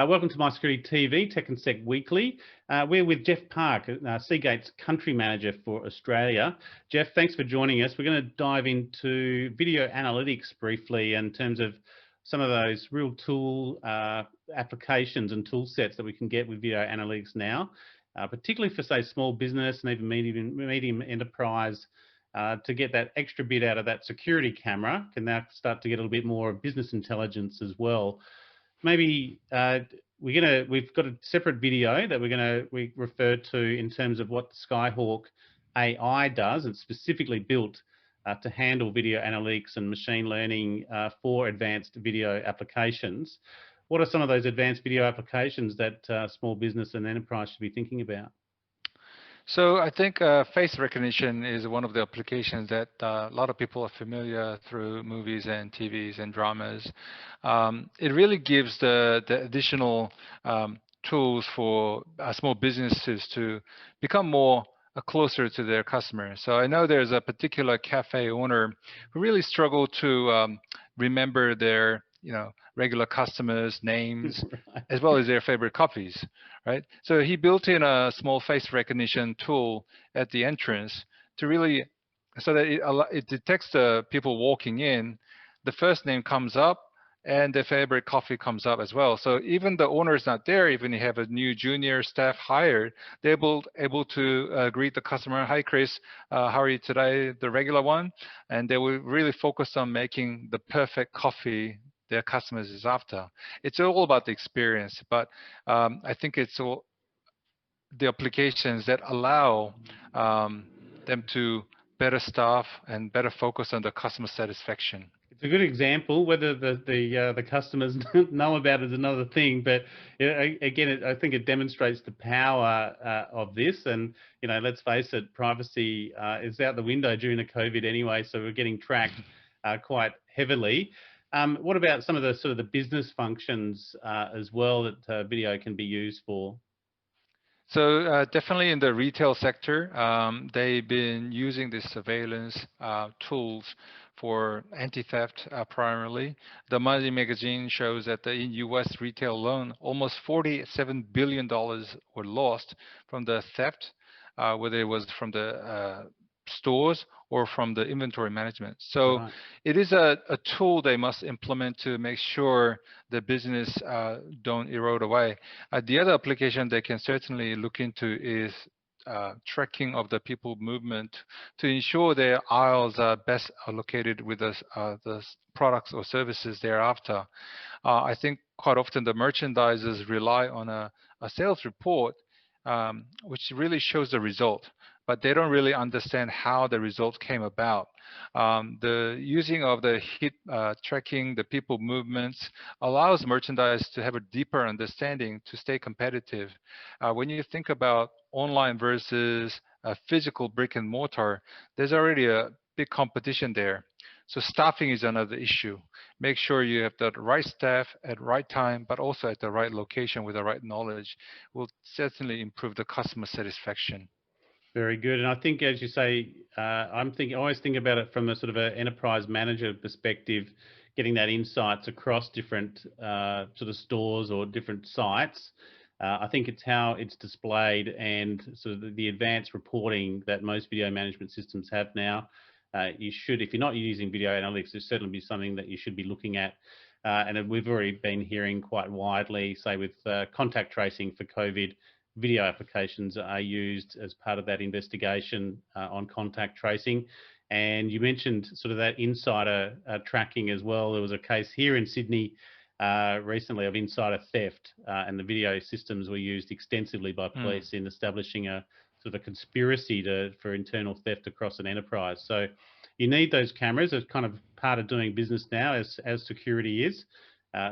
Welcome to My Security TV, Tech and Sec Weekly. We're with Jeff Park, Seagate's Country Manager for Australia. Jeff, thanks for joining us. We're going to dive into video analytics briefly in terms of some of those real tool applications and tool sets that we can get with video analytics now, particularly for, say, small business and even medium enterprise. To get that extra bit out of that security camera, can now start to get a little bit more business intelligence as well. Maybe we've got a separate video that we refer to in terms of what the Skyhawk AI does. It's specifically built to handle video analytics and machine learning for advanced video applications. What are some of those advanced video applications that small business and enterprise should be thinking about? So I think face recognition is one of the applications that a lot of people are familiar through movies and TVs and dramas. It really gives the additional tools for small businesses to become more closer to their customers. So I know there's a particular cafe owner who really struggled to remember their regular customers' names, Right. as well as their favorite coffees, right? So he built in a small face recognition tool at the entrance to really, so that it detects the people walking in, the first name comes up, and their favorite coffee comes up as well. So even the owner is not there, even if you have a new junior staff hired, they're able to greet the customer, "Hi, Chris, how are you today?" The regular one, and they will really focus on making the perfect coffee their customers is after. It's all about the experience, but I think it's all the applications that allow them to better staff and better focus on the customer satisfaction. It's a good example. Whether the customers know about it is another thing, but again, I think it demonstrates the power of this. And let's face it, privacy is out the window during the COVID anyway, so we're getting tracked quite heavily. What about some of the sort of the business functions as well that video can be used for? So definitely in the retail sector, they've been using these surveillance tools for anti-theft primarily. The Money magazine shows that in U.S. retail alone, almost $47 billion were lost from the theft, whether it was from the stores or from the inventory management. So Right. it is a tool they must implement to make sure the business don't erode away. The other application they can certainly look into is tracking of the people movement to ensure their aisles are best allocated with the products or services thereafter. I think quite often the merchandisers rely on a sales report which really shows the result, but they don't really understand how the result came about. The using of the hit tracking, the people movements, allows merchandise to have a deeper understanding to stay competitive. When you think about online versus physical brick and mortar, there's already a big competition there. So staffing is another issue. Make sure you have the right staff at the right time, but also at the right location with the right knowledge will certainly improve the customer satisfaction. Very good. And I think, as you say, I always think about it from a sort of an enterprise manager perspective, getting that insights across different sort of stores or different sites. I think it's how it's displayed and sort of the advanced reporting that most video management systems have now. You should, if you're not using video analytics, it's certainly be something that you should be looking at. And we've already been hearing quite widely, say with contact tracing for COVID, video applications are used as part of that investigation on contact tracing. And you mentioned sort of that insider tracking as well. There was a case here in Sydney recently of insider theft, and the video systems were used extensively by police in establishing a sort of a conspiracy for internal theft across an enterprise. So you need those cameras as kind of part of doing business now, as security is.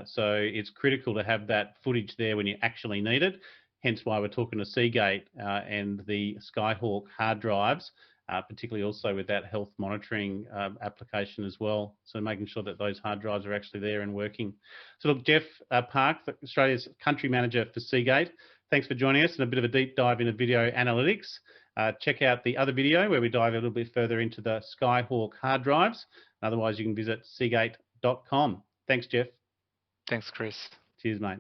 So it's critical to have that footage there when you actually need it. Hence why we're talking to Seagate and the Skyhawk hard drives, particularly also with that health monitoring application as well. So making sure that those hard drives are actually there and working. So look, Jeff Park, Australia's country manager for Seagate, thanks for joining us and a bit of a deep dive into video analytics. Check out the other video where we dive a little bit further into the Skyhawk hard drives. Otherwise, you can visit seagate.com. Thanks, Jeff. Thanks, Chris. Cheers, mate.